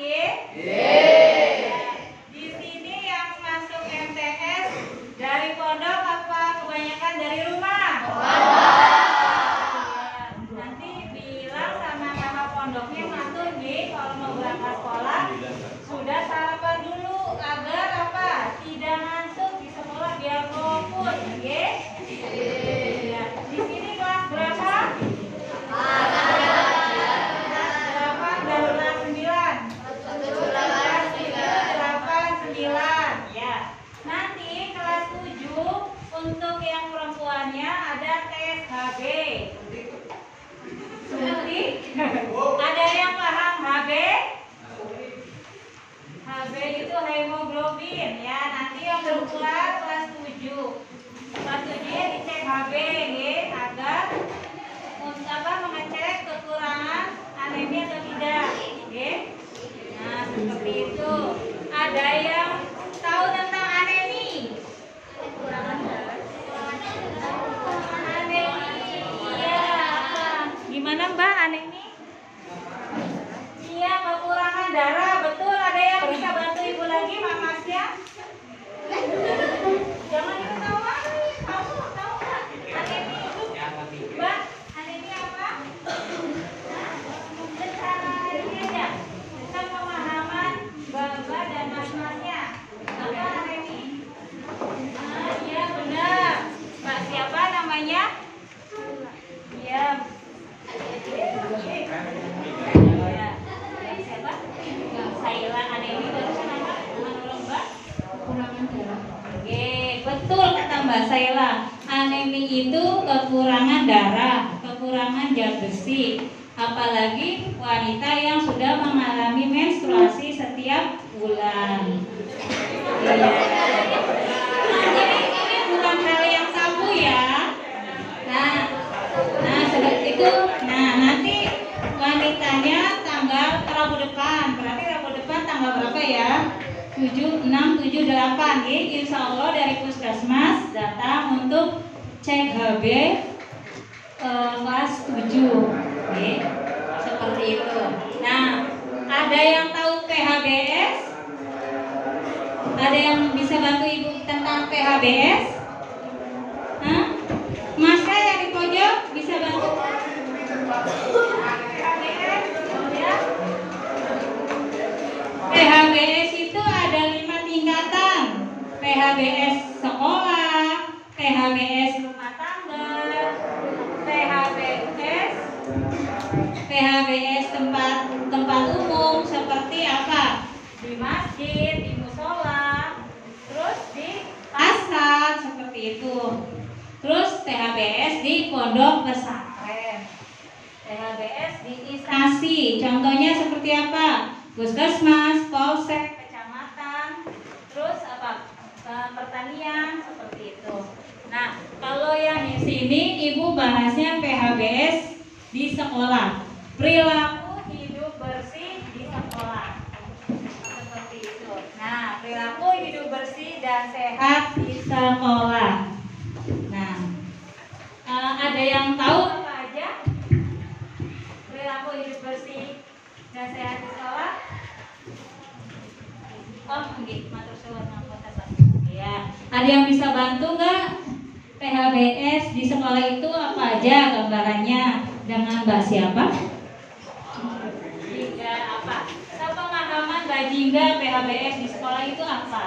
ya? Di sini yang masuk MTS dari pondok apa kebanyakan dari rumah? Nanti bilang sama kakak pondoknya ngatur nih kalau mau berangkat sekolah sudah sarapan dulu agar apa? Tidak ngantuk di sekolah biar fokus, ya? Di sini kelas berapa? Untuk yang perempuannya ada tes HB. Suntik. Ada yang paham HB? HB itu hemoglobin ya. Nanti yang perempuan kelas 7. Kelas 7 ya dicek HB ya, agar untuk apa mengecek kekurangan anemia atau tidak. Ya. Nah, seperti itu. Ada yang tahu tentang anemi? Gimana Mbak anemi? Iya, kekurangan darah. Betul, ada yang bisa bantu Ibu lagi Mamasnya? Jangan ketawa. Kamu tahu nggak anemi itu? Mbak, anemi apa? Secara ini aja. Tentang pemahaman Mbak dan mas-masnya. Apa anemi? Iya benar. Mbak siapa namanya? Iya. Siapa? Saila anemi barusan apa? Menurut Mbak? Kekurangan darah. Oke, betul kata Mbak Saila. Anemi itu kekurangan darah, kekurangan zat besi. Apalagi wanita yang sudah mengalami menstruasi setiap bulan. Iya. Ini bukan hal yang tabu ya. Nah seperti itu. Nah nanti wanitanya tanggal Rabu depan. Berarti Rabu depan tanggal berapa ya? 7, 6, 7, 8 ya. Insya Allah dari Puskesmas datang untuk cek HB kelas 7 ya. Seperti itu. Nah ada yang tahu PHBS? Ada yang bisa bantu Ibu tentang PHBS? Hah? Mas yang di pojok bisa bantu? PHBS itu ada 5 tingkatan. PHBS sekolah, PHBS rumah tangga, PHBS tempat umum seperti apa? Di masjid, di musola, terus di pasar seperti itu. Terus PHBS di pondok pesantren, PHBS di instansi, contohnya seperti apa? Puskesmas, polsek, kecamatan, terus apa? Pertanian seperti itu. Nah, kalau yang di sini Ibu bahasnya PHBS di sekolah, perilaku hidup bersih di sekolah, seperti itu. Nah, perilaku hidup bersih dan sehat di sekolah. Nah, ada yang tahu apa aja perilaku hidup bersih dan sehat di sekolah? Oh, nggih, matur suwun ngapunten. Ya, ada yang bisa bantu nggak? PHBS di sekolah itu apa aja gambarannya? Dengan Mbak siapa? Jingga apa? Sepemahaman Mbak Jingga PHBS di sekolah itu apa?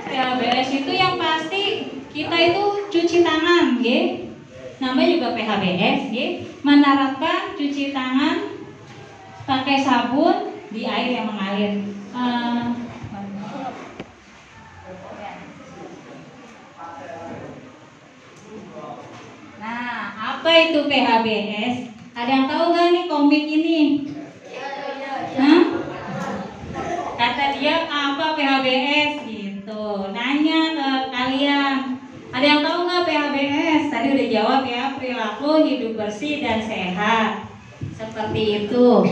PHBS itu yang pasti kita itu cuci tangan, ya. Namanya juga PHBS, ya. Menerapkan cuci tangan pakai sabun di air yang mengalir. Nah, apa itu PHBS? Ada yang tahu nggak nih komik ini? Hah? Kata dia apa PHBS gitu. Nanya ke kalian. Ada yang tahu nggak PHBS? Tadi udah jawab ya, perilaku hidup bersih dan sehat. Seperti itu.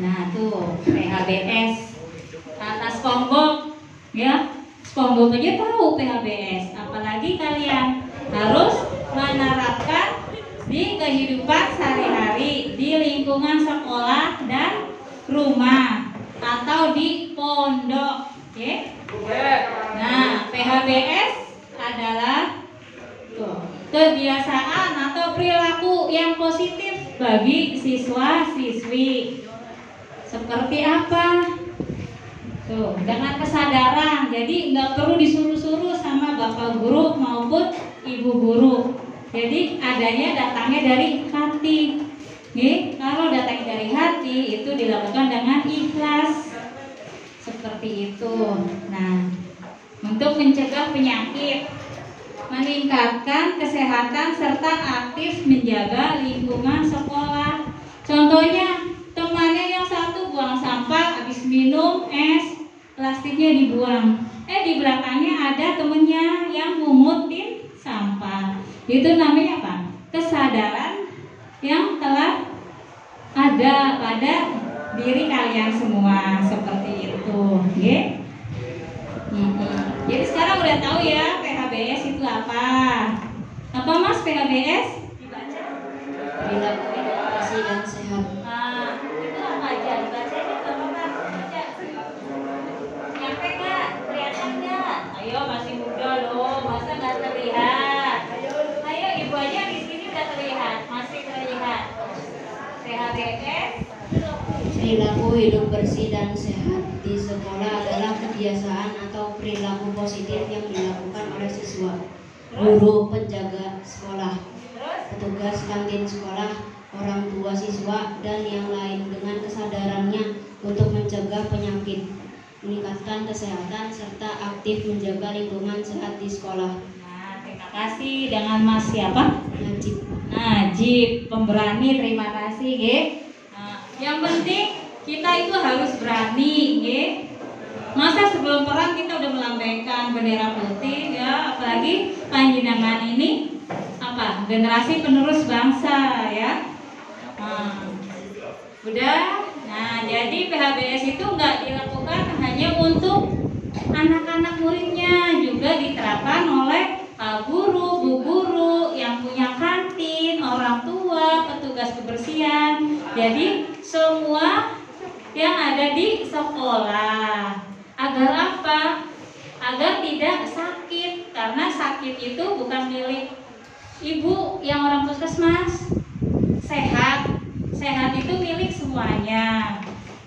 Nah tuh PHBS. Kata SpongeBob, ya. SpongeBob aja tahu PHBS. Apalagi kalian harus menerapkan di kehidupan sehari-hari di lingkungan sekolah dan rumah atau di pondok. Oke? Nah, PHBS adalah kebiasaan atau perilaku yang positif bagi siswa-siswi. Seperti apa? Tuh, dengan kesadaran. Jadi nggak perlu disuruh-suruh sama bapak guru maupun ibu guru. Jadi datangnya dari hati. Nih, kalau datang dari hati itu dilakukan dengan ikhlas. Seperti itu. Nah, untuk mencegah penyakit, meningkatkan kesehatan serta aktif menjaga lingkungan sekolah. Contohnya, temannya yang satu buang sampah, habis minum es, plastiknya dibuang. Di belakangnya ada temennya yang mungutin sampah. Itu namanya apa? Kesadaran yang telah ada pada diri kalian semua. Seperti itu, ya. Jadi sekarang udah tahu ya PHBS itu apa? Apa Mas PHBS? Dibaca. Perilaku hidup bersih dan sehat. Itu apa aja? Dibaca aja apa Mas? Baca. Nyampe nggak? Kelihatan nggak? Ayo masih muda loh, masa nggak terlihat? Ayo ibu aja di sini udah terlihat, masih terlihat. PHBS. Perilaku hidup bersih dan sehat di sekolah adalah kebiasaan atau perilaku positif yang dilakukan oleh siswa, guru, penjaga sekolah, petugas kantin sekolah, orang tua siswa, dan yang lain dengan kesadarannya untuk mencegah penyakit, meningkatkan kesehatan, serta aktif menjaga lingkungan sehat di sekolah. Nah, terima kasih. Dengan Mas siapa? Najib, pemberani. Terima kasih, ya. Yang penting kita itu harus berani, ya. Masa sebelum perang kita udah melambaikan bendera putih, ya. Apalagi panjenengan ini apa? Generasi penerus bangsa, ya. Udah. Nah, jadi PHBS itu nggak dilakukan hanya untuk anak-anak muridnya, juga diterapkan oleh guru, bu guru yang punya kantin, orang tua, petugas kebersihan. Jadi semua yang ada di sekolah. Agar apa? Agar tidak sakit. Karena sakit itu bukan milik ibu yang orang puskesmas. Sehat itu milik semuanya.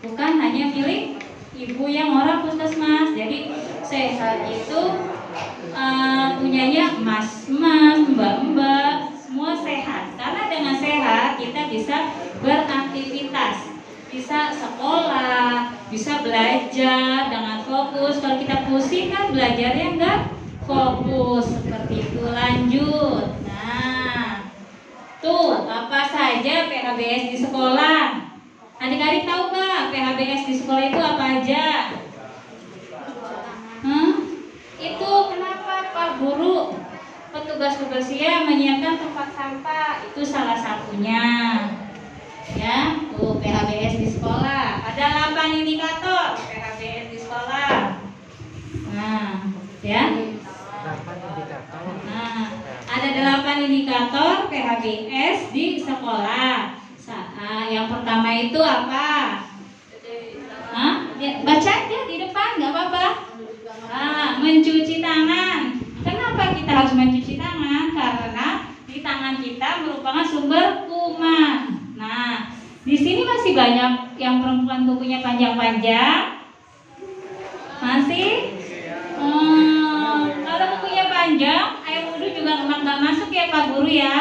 Bukan hanya milik ibu yang orang puskesmas. Jadi sehat itu punyanya mas, mbak, semua sehat. Karena dengan sehat kita bisa beraktivitas, bisa sekolah, bisa belajar dengan fokus. Kalau kita pusing kan belajarnya enggak fokus. Seperti itu. Lanjut. Nah, tuh apa saja PHBS di sekolah? Adik-adik tahu nggak PHBS di sekolah itu apa aja? Itu kenapa Pak Guru, petugas kebersihan menyiapkan tempat sampah, itu salah satunya. Ya, tuh PHBS di sekolah. Ada 8 indikator PHBS di sekolah. Nah, ya. Nah, ada 8 indikator PHBS di sekolah. Yang pertama itu apa? Baca aja di depan, nggak apa-apa. Mencuci tangan. Kenapa kita harus mencuci tangan? Karena di tangan kita merupakan sumber kuman. Nah, di sini masih banyak yang perempuan kukunya panjang-panjang. Masih? Kalau kukunya panjang, air wudhu juga nggak masuk ya Pak Guru ya.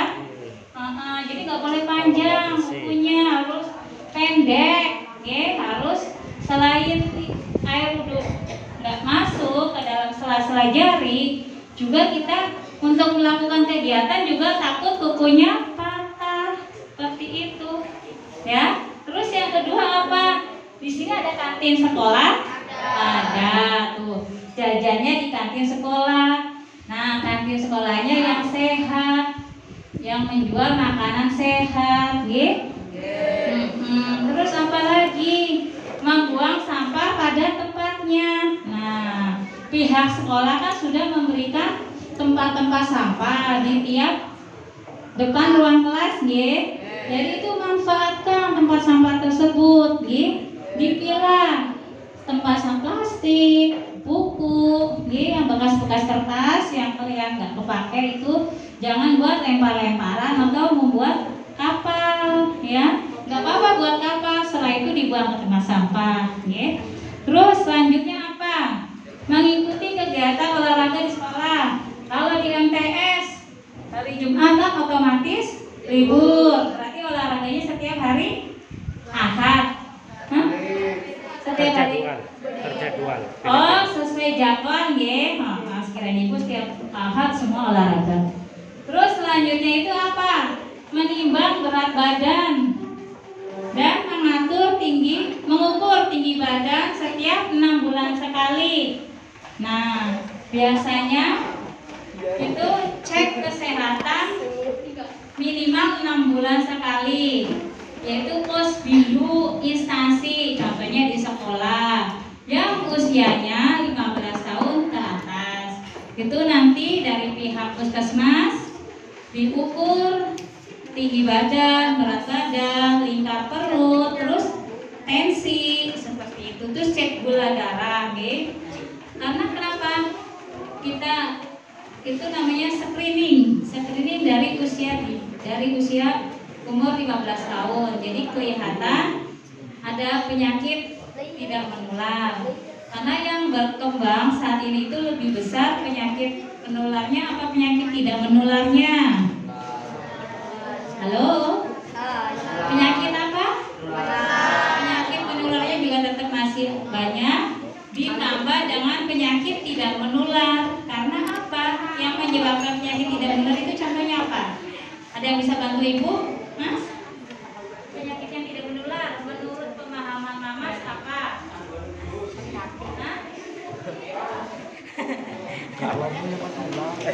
Jadi nggak boleh panjang kukunya, harus pendek. Harus selain air wudhu nggak masuk ke dalam sela-sela jari, juga kita untuk melakukan kegiatan juga takut kukunya patah. Seperti itu, ya. Terus yang kedua apa? Di sini ada kantin sekolah. Ada tuh jajannya di kantin sekolah. Nah, kantin sekolahnya yang sehat, yang menjual makanan sehat, gitu. Terus apa lagi? Membuang sampah pada tempatnya. Nah, pihak sekolah kan sudah memberikan tempat-tempat sampah di tiap depan ruang kelas nggih. Jadi itu manfaatkan tempat sampah tersebut nggih. Dipilah tempat sampah plastik, buku, yang bekas-bekas kertas yang kalian nggak kepake itu jangan buat lempar-lemparan atau membuat kapal, ya. Nggak apa-apa buat kapal, setelah itu dibuang ke tempat sampah, ya. Terus selanjutnya apa? Mengikuti kegiatan olahraga di sekolah. Kalau di MTS hari Jumat otomatis libur, berarti olahraganya setiap hari Ahad. Hah? Setiap hari terjadwal. Oh, sesuai jadwal nggih. Nah, sekiranya Ibu setiap Ahad semua olahraga. Terus selanjutnya itu apa? Menimbang berat badan dan mengukur tinggi badan setiap 6 bulan sekali. Nah, biasanya itu cek kesehatan minimal 6 bulan sekali, yaitu posbindu instansi, contohnya di sekolah yang usianya 15 tahun ke atas. Itu nanti dari pihak puskesmas diukur tinggi badan, berat badan, lingkar perut, terus tensi seperti itu. Terus cek gula darah, nggih. Karena kenapa? Kita itu namanya screening dari usia umur 15 tahun. Jadi kelihatan ada penyakit tidak menular. Karena yang berkembang saat ini itu lebih besar penyakit menularnya apa penyakit tidak menularnya? Halo? Penyakit apa? Penyakit menularnya juga tetap masih banyak, ditambah dengan penyakit tidak menular. Karena apa? Yang menyebabkan penyakit tidak menular itu contohnya apa? Ada yang bisa bantu Ibu? Mas? Penyakit yang tidak menular menurut pemahaman Mamas apa?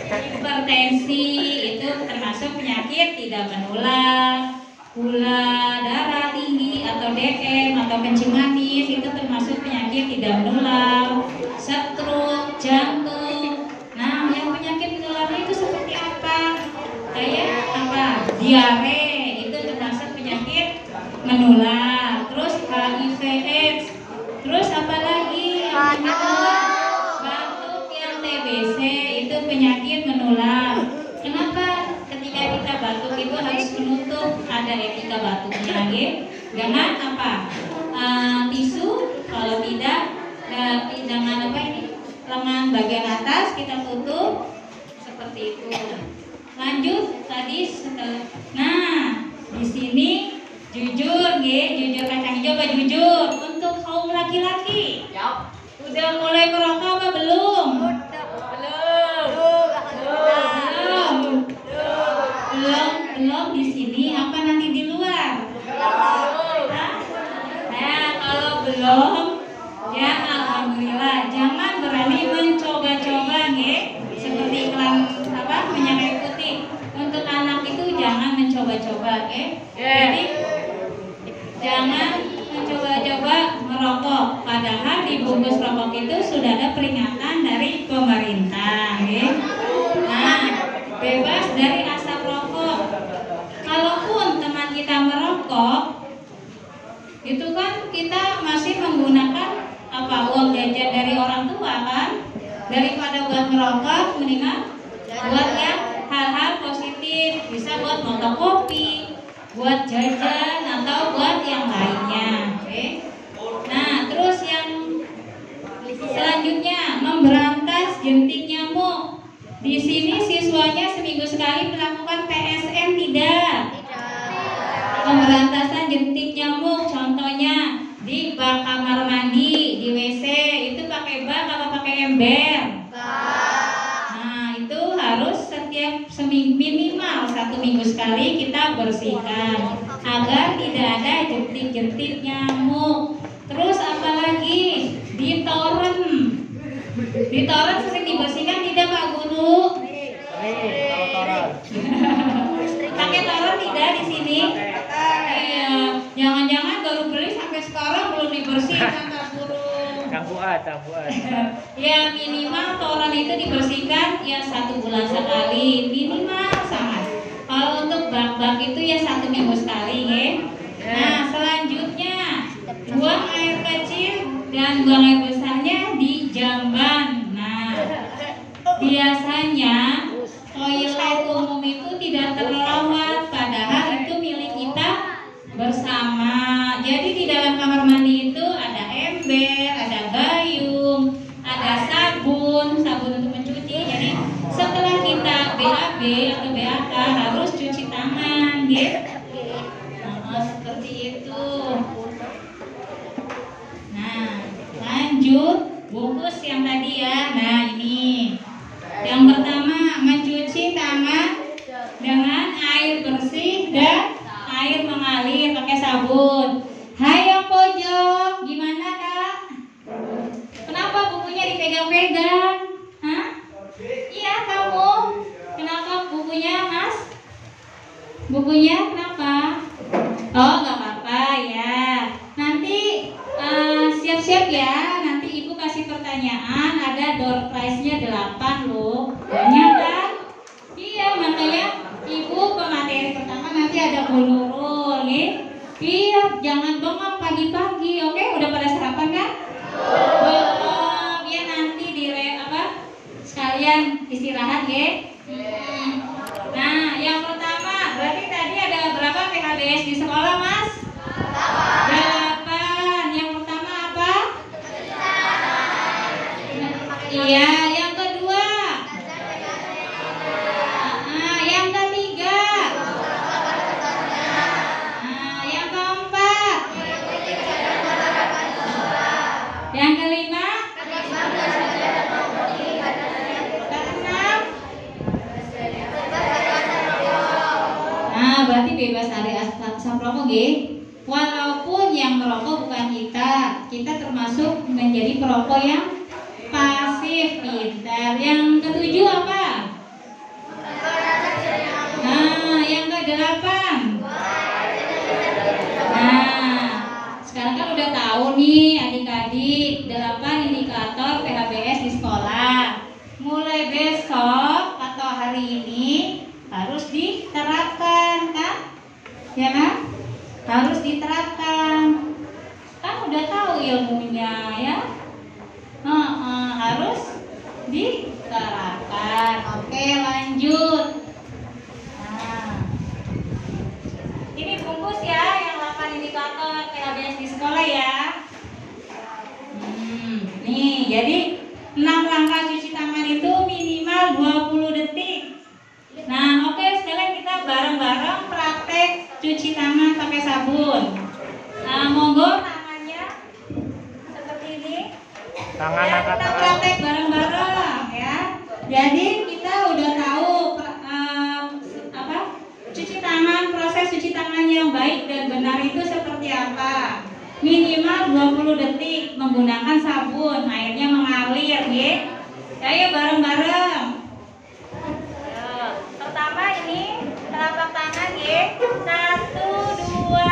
Hipertensi itu termasuk penyakit tidak menular. Gula darah tinggi atau DM atau kencing manis itu termasuk penyakit tidak menular. Stroke, jantung. Nah, yang penyakit menularnya itu seperti apa? Kayak apa? Diare itu termasuk penyakit menular. Terus HIV/AIDS. Terus apa lagi yang menular? Batuk yang TBC itu penyakit menular. Kenapa ketika kita batuk itu harus menutup? Ada etika batuknya lagi. Dengan apa? Tisu. Kalau tidak, dengan apa ini? Lengan bagian atas kita tutup seperti itu. Lanjut tadi setelah. Nah, di sini jujur, jujur kacang hijau apa jujur untuk kaum laki-laki? Udah mulai merokok apa belum? Belum di sini apa nanti di luar? Nah, kalau belum, ya alhamdulillah. Jangan berani mencoba-coba, seperti iklan minyak kayu putih. Untuk anak itu jangan mencoba-coba, Jadi jangan mencoba-coba merokok. Padahal di bungkus rokok itu sudah ada peringatan dari pemerintah, Nah, bebas dari asap rokok. Kalaupun teman kita merokok, itu kan kita masih menggunakan uang jajan dari orang tua kan? Daripada buat merokok, mendingan buat yang hal-hal positif, bisa buat fotokopi, buat jajan atau buat yang lainnya. Nah, terus yang selanjutnya memberantas jentik nyamuk. Di sini siswanya seminggu sekali melakukan PSN tidak? Pemberantasan jentik nyamuk contohnya di bak kamar mandi, di WC itu pakai bak atau pakai ember? Nah, itu harus setiap minimal 1 minggu sekali kita bersihkan agar tidak ada jentik-jentik nyamuk. Terus apalagi di toren sering dibersihkan tidak Pak Guru? Pakai toren tidak di sini? Iya, jangan-jangan baru beli sampai sekarang belum dibersihkan Pak Guru. Tambuhan. Ya minimal toren itu dibersihkan ya 1 bulan sekali minimal sangat. Kalau untuk bak-bak itu ya 1 minggu sekali ya. Nah selanjutnya buang air kecil dan buang air besarnya di jamban. Nah biasanya toilet umum itu tidak terlewat, padahal itu milik kita bersama. Jadi di dalam kamar mandi itu ada ember, ada gayung, ada sabun untuk mencuci. Jadi setelah kita BAB atau BAK harus cuci tangan, gitu. Nah, seperti itu. Nah, lanjut bungkus yang tadi ya. Nah, ini. Yang pertama, mencuci tangan dengan air bersih dan air mengalir pakai sabun. Hai yang pojok, gimana Kak? Kenapa bukunya dipegang-pegang? Hah? Iya kamu. Kenapa bukunya Mas? Bukunya kenapa? Oh nggak apa-apa ya. Nanti siap-siap ya. Nanti Ibu kasih pertanyaan. Ada door prize-nya 8 loh. Banyak kan? Iya makanya Ibu pemateri pertama nanti ada bulurul nih. Iya jangan bengong pagi-pagi. Oke udah pada sarapan kan? Belum ya, nanti sekalian istirahat ya. Nah yang pertama berarti tadi ada berapa PHBS di sekolah Mas? 8. Yang pertama apa? Iya. Yang kedua? Yang ketiga? Yang keempat? Yang kelima? Nah, berarti bebas dari asap rokok, nggih. Walaupun yang merokok bukan kita termasuk menjadi perokok yang pasif, pintar. Yang ketujuh apa? Nah, yang kedelapan. Nah, sekarang kan udah tahu nih adik-adik 8 indikator PHBS di sekolah. Mulai besok atau hari ini harus diterapkan kan? Ya kan? Harus diterapkan. Kan udah tahu ilmunya ya. Harus diterapkan. Oke, lanjut. Nah, ini bungkus ya yang 8 indikator PHBS di sekolah ya. Nih, jadi 6 langkah cuci tangan itu minimal 20 detik. Nah, oke, sekalian kita bareng-bareng praktek cuci tangan pakai sabun. Nah, monggo tangannya seperti ini. Tangan Ya, angkat kita tangan. praktek bareng-bareng ya. Jadi kita udah tahu cuci tangan, proses cuci tangan yang baik dan benar itu seperti apa. Minimal 20 detik menggunakan sabun, airnya mengalir ya. Ayo bareng-bareng. Pertama ini telapak tangan ya. 1, 2,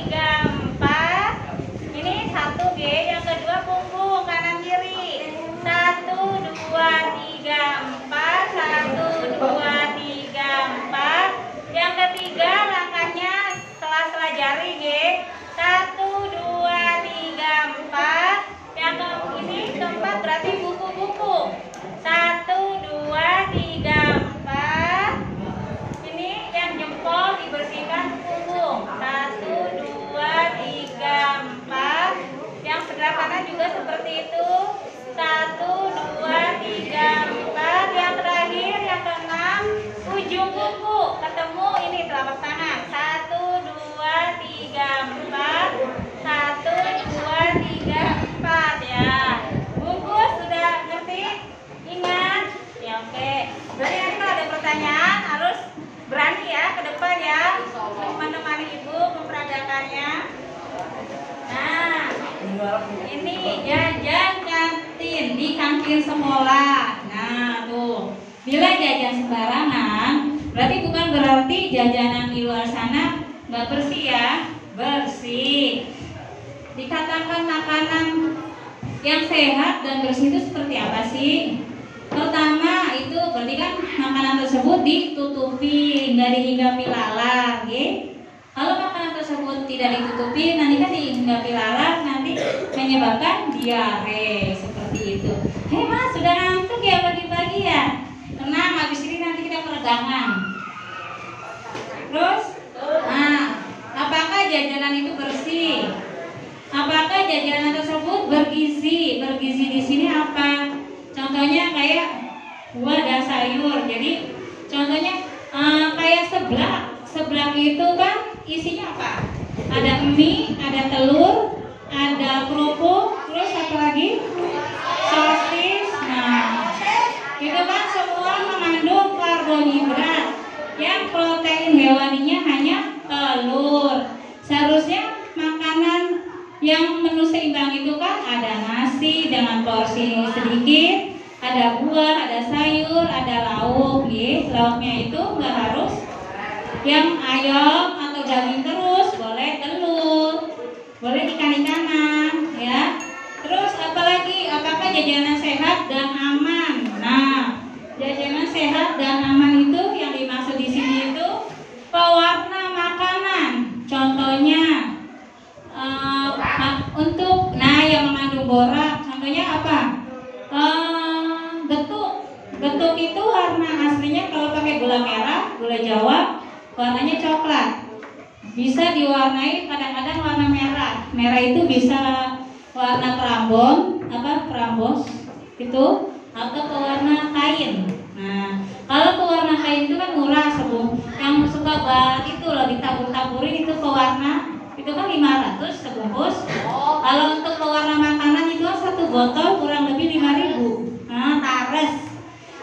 3, 4. Ini 1 G. Yang kedua punggung kanan kiri. 1, 2, 3, 4. 1, 2, 3, 4. Yang ketiga langkahnya sela-sela jari G. 1, 2, 3, 4. Yang ini keempat berarti buku-buku. 1, 2, 3, 4. Ini yang jempol dibersihkan punggung. 1, 2, 3, 4. Yang sebelah kanan juga seperti itu. 1, 2, 3, 4. Yang terakhir yang keenam ujung kuku ketemu ini telapak tangan. 1, 2, 3, 4. 1, 2, 3, 4 ya. Bungkus sudah ngerti? Ingat? Ya oke. Berarti nanti kalau ada pertanyaan harus berani ya ke depan ya menemani ibu memperagakannya. Nah, ini jajan kantin di kantin sekolah. Nah tuh, bila jajan sembarangan berarti bukan berarti jajanan di luar sana nggak bersih ya, bersih. Dikatakan makanan yang sehat dan bersih itu seperti apa sih? Pertama itu berarti kan makanan tersebut ditutupi, nggak dihinggapi lalat, gitu. Kalau makanan tersebut tidak ditutupi, nanti kan dihinggapi lalat, nanti menyebabkan diare seperti itu. Hei mas, sudah ngantuk ya pagi-pagi ya? Tenang, habis ini nanti kita peregangan. Terus, nah, apakah jajanan itu bersih? Apakah jajanan tersebut bergizi? Bergizi di sini apa? Contohnya kayak buah dan sayur. Jadi, contohnya kayak seblak. Seblak itu kan isinya apa? Ada mie, ada telur, ada kerupuk, terus apa lagi? Sosis. Nah, itu kan semua mengandung karbohidrat. Yang protein hewaninya hanya telur. Seharusnya makanan yang menu seimbang itu kan ada nasi dengan porsi sedikit, ada buah, ada sayur, ada lauk. Lauknya itu nggak harus yang ayam atau daging terus, boleh telur, boleh ikan-ikanan, ya. Terus apalagi? Apakah jajanan sehat dan aman? Nah, jajanan sehat dan aman itu yang dimaksud di sini itu pewarna makanan. Contohnya untuk yang mengandung borak. Contohnya apa? Getuk. Getuk itu warna aslinya kalau pakai gula merah, gula Jawa, warnanya coklat. Bisa diwarnai kadang-kadang warna merah. Merah itu bisa warna perambon, perambos itu, atau pewarna kain. Nah, kalau pewarna kain itu kan murah, yang suka itu loh ditabur-taburin itu pewarna, itu kan 500 sebungkus. Kalau untuk pewarna makanan itu satu botol kurang lebih 5.000. Nah, tares.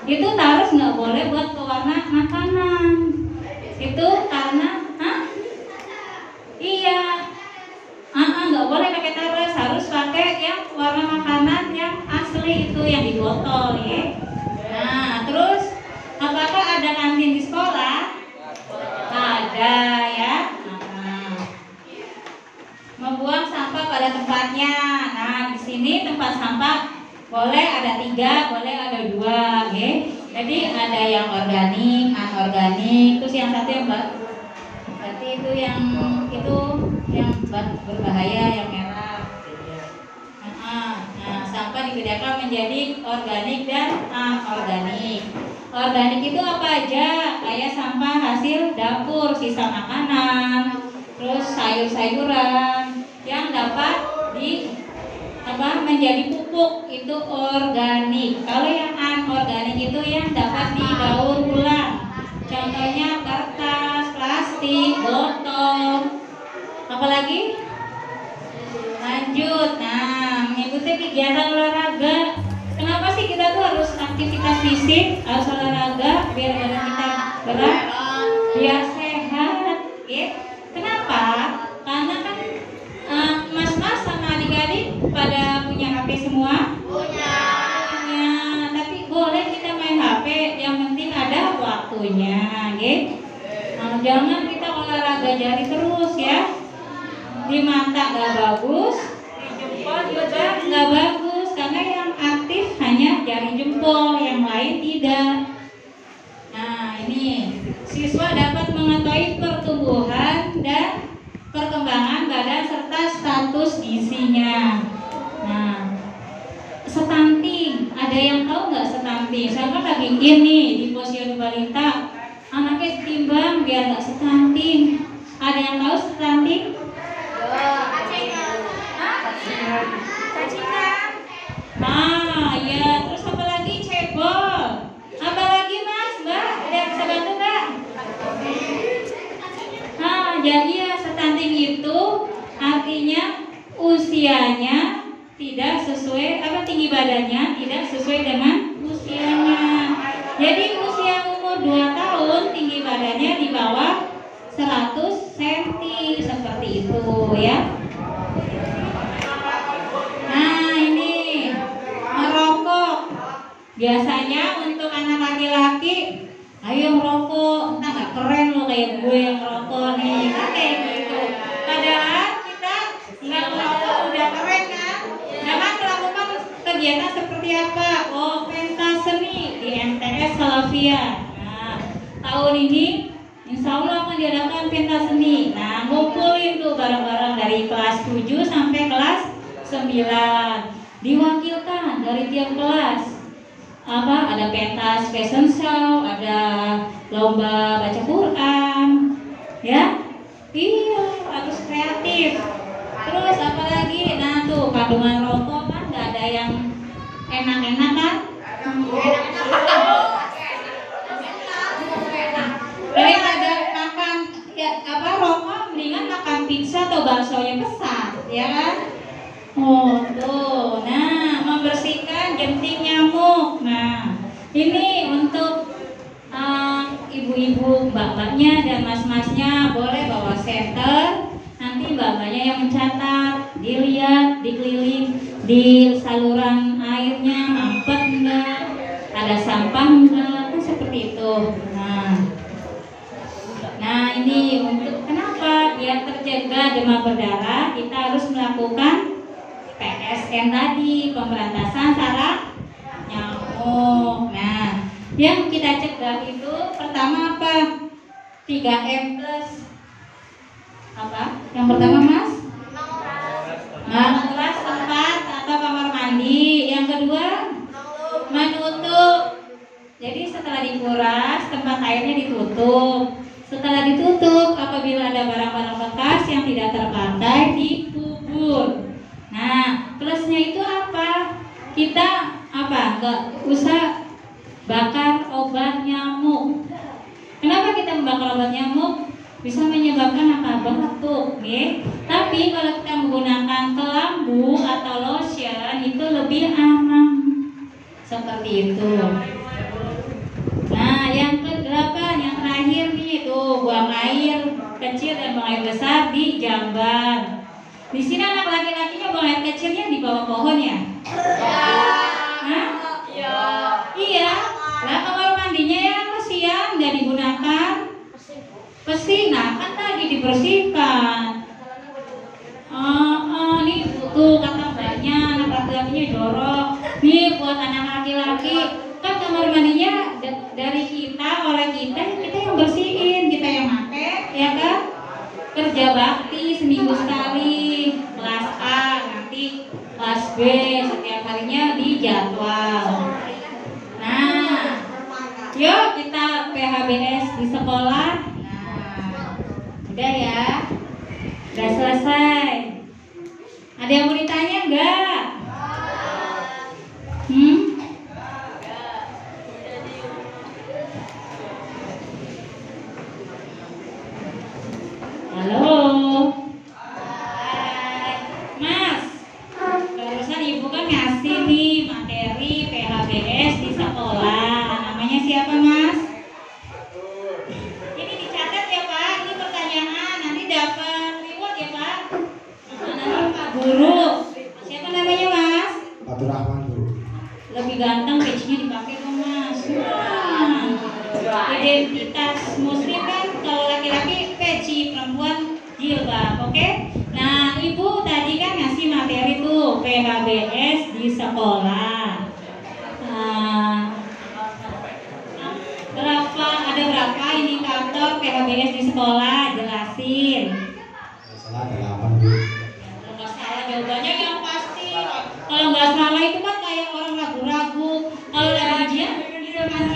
Itu tares nggak boleh buat pewarna makanan. Itu karena iya. Nggak boleh pakai tares, harus pakai yang warna makanan yang asli itu yang di botol, ya. Nah, terus apakah ada kantin di sekolah? Ada, ya. Membuang sampah pada tempatnya. Nah, di sini tempat sampah boleh ada 3, boleh ada 2, ya. Jadi ada yang organik, anorganik, terus yang satu yang berarti itu yang berbahaya, yang merah. Nah, sampah dibedakan menjadi organik dan anorganik. Organik itu apa aja? Kayak sampah hasil dapur, sisa makanan, terus sayur-sayuran yang dapat menjadi pupuk, itu organik. Kalau yang anorganik itu yang dapat didaur ulang. Contohnya kertas, plastik, botol. Apalagi? Lanjut. Nah, mengikuti kegiatan olahraga. Kenapa sih kita tuh harus aktivitas fisik, harus olahraga biar badan kita gerak, biar sehat, ya? Kenapa? Karena kan mas-mas sama adik-adik pada punya HP semua? Punya. Tapi boleh kita main HP, yang penting ada waktunya, ya? Jangan kita olahraga jari terus, ya. Di mata nggak bagus, di jempol juga nggak bagus, karena yang aktif hanya jari jempol, yang lain tidak. Nah, ini siswa dapat mengetahui pertumbuhan dan perkembangan badan serta status gizinya. Nah, stunting, ada yang tahu nggak stunting? Saya kan lagi ini di posyandu balita, anaknya ditimbang biar nggak stunting. Ada yang tahu stunting? Cacingan. Ya, terus apa lagi? Cebol. Apa lagi mas, mbak? Ada yang bisa bantu nggak? Jadi ya stunting itu artinya usianya tidak sesuai, tinggi badannya tidak sesuai dengan usianya. Jadi usia umur 2 tahun tinggi badannya di bawah 100 cm, seperti itu, ya. Nah, ini merokok. Biasanya untuk anak laki-laki, ayo merokok, entah nggak keren lo kayak gue yang merokok nih, kan kayak gitu. Padahal kita nggak merokok udah keren kan? Jangan melakukan kegiatan seperti apa? Oh, pentas seni, bahagia. Nah, tahun ini insya Allah akan diadakan pentas seni. Nah, ngumpulin tuh barang-barang dari kelas 7 sampai kelas 9. Diwakilkan dari tiap kelas. Ada pentas fashion show, ada lomba baca Quran, ya. Iya, harus kreatif. Terus apa lagi? Nah tuh kandungan rokok kan nggak ada yang enak-enak kan? Daripada makan rokok, mendingan makan pizza atau bakso yang besar, ya kan? Oh tuh, nah membersihkan jentik nyamuk. Nah ini untuk ibu-ibu, mbak-mbaknya dan mas-masnya boleh bawa senter. Nanti mbak-mbaknya yang mencatat, dilihat, dikeliling di saluran airnya mampet enggak, ada sampah enggak, kan seperti itu. Nah ini untuk kenapa? Biar terjaga demam berdarah, kita harus melakukan PSN tadi, pemberantasan sarang nyamuk. Nah, yang kita cegah itu pertama apa? 3M plus apa? Yang pertama Mas? Menguras tempat atau kamar mandi. Yang kedua menutup. Jadi setelah dikuras tempat airnya ditutup. Setelah ditutup, apabila ada barang-barang bekas yang tidak terpakai dikubur. Nah, plusnya itu apa? Kita nggak usah bakar obat nyamuk. Kenapa kita membakar obat nyamuk? Bisa menyebabkan batuk, ya. Tapi kalau kita menggunakan kelambu atau lotion itu lebih aman. Seperti itu. Nah, yang ke-8, yang terakhir nih tuh, buang air kecil dan buang air besar di jamban. Di sini anak laki-lakinya buang air kecilnya di bawah pohon ya? Hah? Iya. Nah, kamar mandinya ya kasihan nggak digunakan. Pasti, nah kan tadi dibersihkan. Nih tuh kata mbaknya, anak laki-lakinya jorok. Nih buat anak laki-laki, kan kamar mandinya dari kita, oleh kita yang bersihin, kita yang pakai, ya kan? Kerja bakti seminggu sekali, kelas A, nanti kelas B, setiap harinya dijadwal. Nah, yuk kita PHBS di sekolah. Nah, udah ya, udah selesai. Ada yang mau ditanya enggak? Halo. Hai. Mas, barusan ibu kan ngasih nih materi PHBS di sekolah. Namanya siapa Mas? Ini dicatat ya Pak, ini pertanyaan. Nanti dapat reward ya Pak. Nanti Pak Guru. Siapa namanya Mas? Abdul Rahman Guru. Lebih ganteng badge-nya dipakai dong Mas. Identitas muslim kan kalau laki-laki peci, perempuan jilbab, oke? Nah, ibu tadi kan ngasih materi tuh PHBS di sekolah. Ada berapa indikator PHBS di sekolah? Jelasin. Salah ada 8 Bu. Kalau nggak salah jawabannya yang pasti. Kalau nggak salah itu kan kayak orang ragu-ragu. Kalau lagi ujian, gitu kan?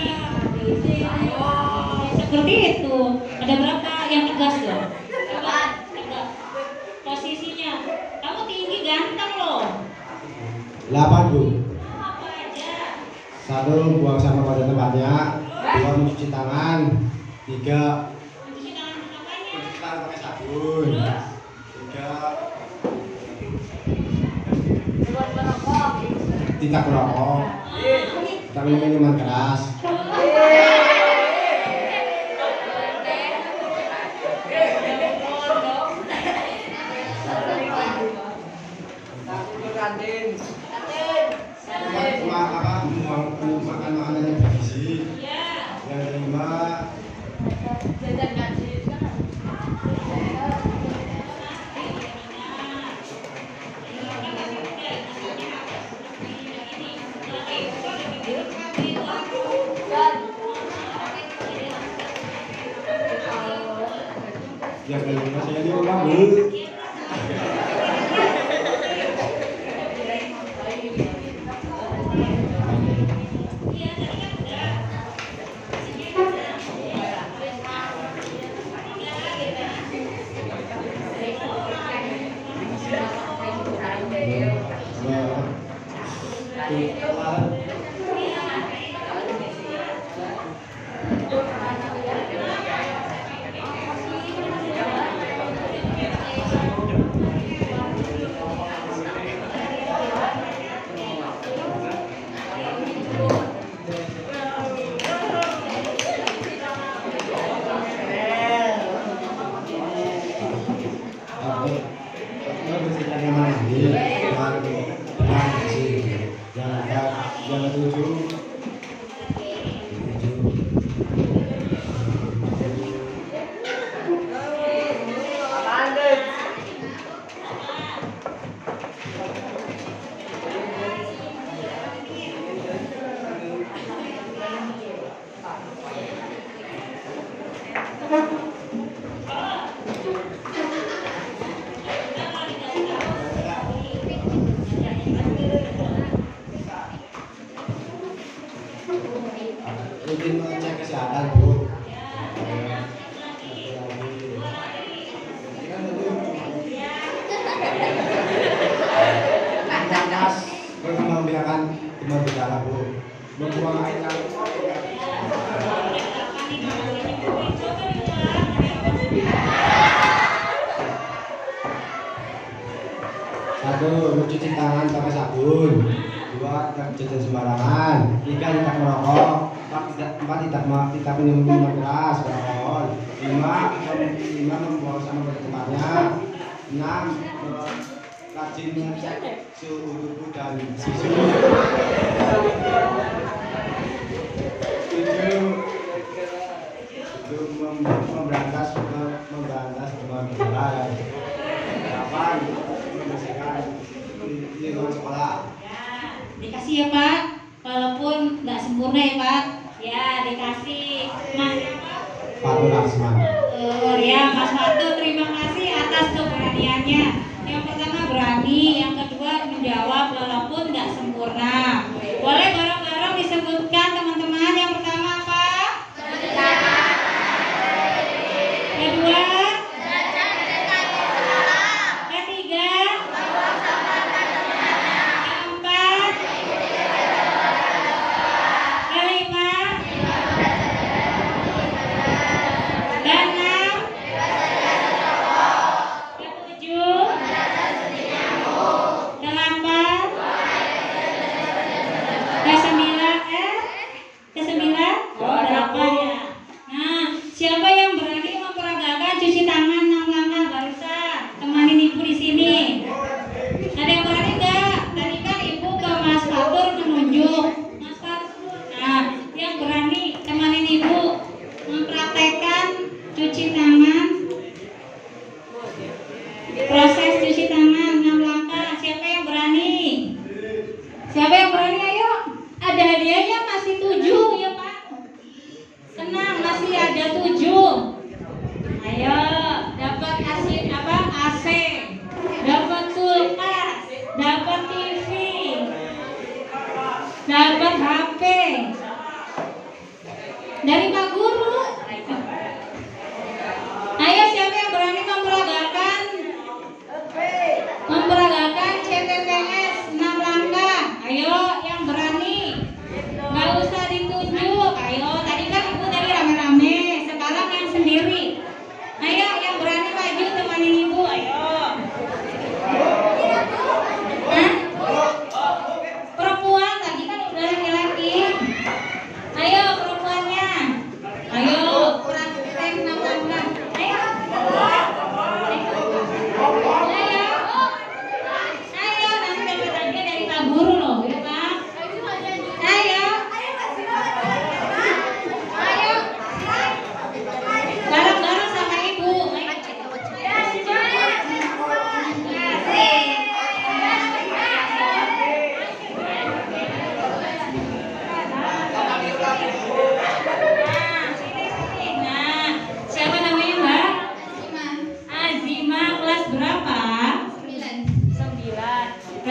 Seperti itu. Ada berapa yang tegas loh? Tegas. Posisinya. Kamu tinggi ganteng loh. 8 Bu. Apa aja? 1 buang sampah pada tempatnya. 2 mencuci tangan. 3 Mencuci tangan apanya? mencuci tangan pakai sabun. Terus? 3 tidak merokok. Tak minum minuman keras. Makan makanan yang bergizi. Yang kelima Tiap kali saya di rumah Bu. Rutin mengecek kesehatan Bu. Panas berkembang biakan demam berdarah Bu. Membuang air satu, mencuci tangan pakai sabun. Dua, tidak jajan sembarangan. Tiga, tidak merokok. Empat, tidak minum minuman keras, alkohol. Lima, membawa sama ke tempatnya. Enam, rajin mengecek suhu tubuh dan susu. Tujuh, memberantas demam berdarah. Delapan, membersihkan lingkungan sekolah. Dikasih ya Pak, walaupun nggak sempurna ya Pak. Ya dikasih Mas Fatur Asman. ya Mas Fatur, terima kasih atas keberaniannya. Yang pertama berani, yang kedua menjawab walaupun nggak sempurna. Boleh bareng-bareng disebutkan teman-teman. Yang pertama apa? Kedua? Ketiga? Keempat? Kelima? Keenam? Ketujuh? Delapan? Kesembilan? Kesembilan? Oh, delapan ya. Nah, siapa yang berani memperagakan cuci tangan 6 langkah barusan? Temanin ibu di sini. Ada yang berani nggak? Tadi kan ibu ke Mas Fatur menunjuk. Mas Fatur. Nah, yang berani temanin ibu mempraktekkan cuci tangan. Proses cuci tangan 6 langkah. Siapa yang berani? Siapa yang berani? Ayo. Ada hadiahnya masih 7 ya Pak. Tenang, masih ada 7. Ayo, dapat AC, dapat kulkas, dapat TV, dapat HP dari Pak Guru. Ayo siapa yang berani memperagakan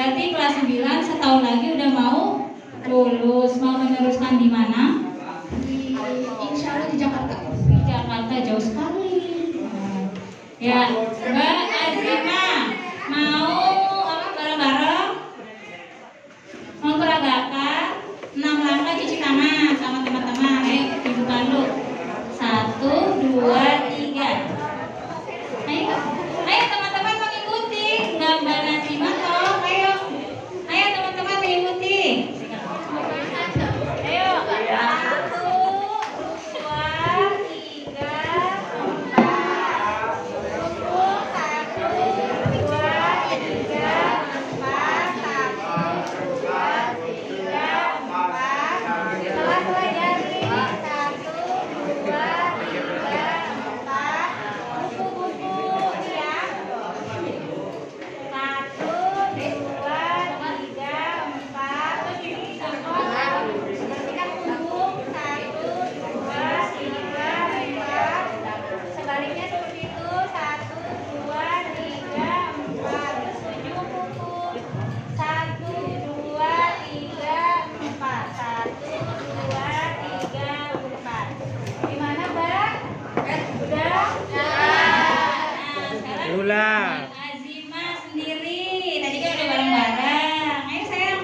Berarti kelas 9 setahun lagi udah mau lulus. Mau meneruskan di mana? Insya Allah di Jakarta. Di Jakarta, jauh sekali. Ya, Mbak Azima mau apa bareng-bareng? Memperagakan 6 langkah cuci tangan sama teman-teman. Ayo dibuka dulu. 1, 2, 3. Ayo teman-teman mengikuti. Nggak Mbak Nazima toh. Ayo teman-teman mengikuti. Ayo. 1, 2, 3, sebaliknya seperti itu. 1, 2, 3, 4. Setuju kuku. 1, 2, 3, 4. 1, 2, 3, 4. Gimana, Mbak? Udah? Nah, sekarang Ulang. Mbak Azima sendiri. Tadi kan udah bareng-bareng. Ayo sayang.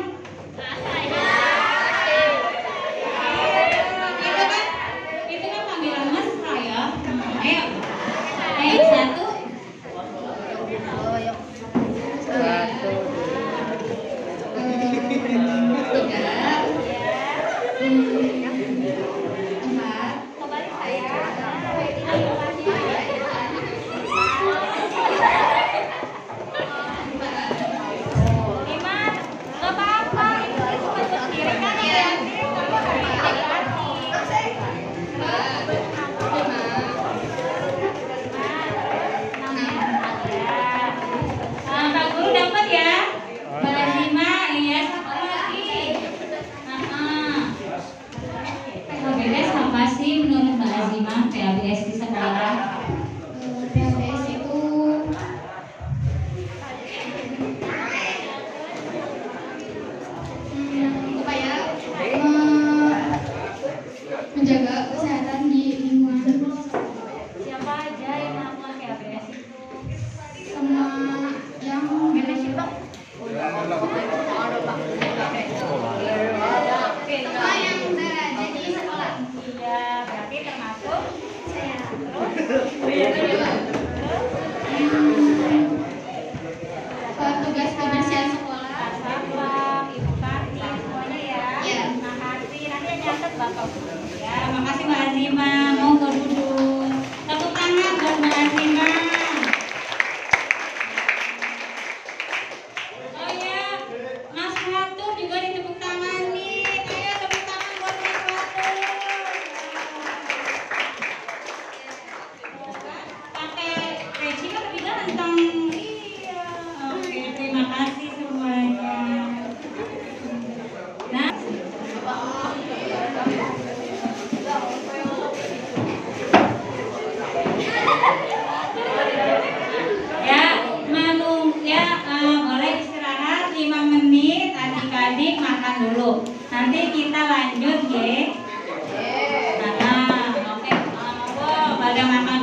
Itu kan panggilan mesra ya. Ayo. Ayo 1. Kembali saya. Iman, nggak apa-apa. Itu cuma sendiri kan ya. Kak Guru dapat ya? Mbak Azima, iya satu lagi. PHBS apa sih menurut Mbak Azima? PHBS di sekolah? PHBS itu upaya menjaga kesehatan di lingkungan. Siapa aja yang melakukan PHBS itu? Semua yang semua yang berada di sekolah. Iya, berarti termasuk Saya. Petugas kebersihan sekolah. Satpam, Ibu Karti, semuanya ya. Iya. Makasih, nanti yang nyatet Bapak Guru ya. Makasih Mbak Azima, mau duduk. Tepuk tangan buat Mbak Azima. Oh ya, Mas Fatur juga ditepuk tangan nih. Ayo tepuk tangan buat Mas Fatur. Pakai peci kan lebih ganteng. Iya. Oke, terima kasih semuanya. Nah, ya, boleh istirahat 5 menit, adik-adik makan dulu. Nanti kita lanjut ya. Nah, oke, pada makan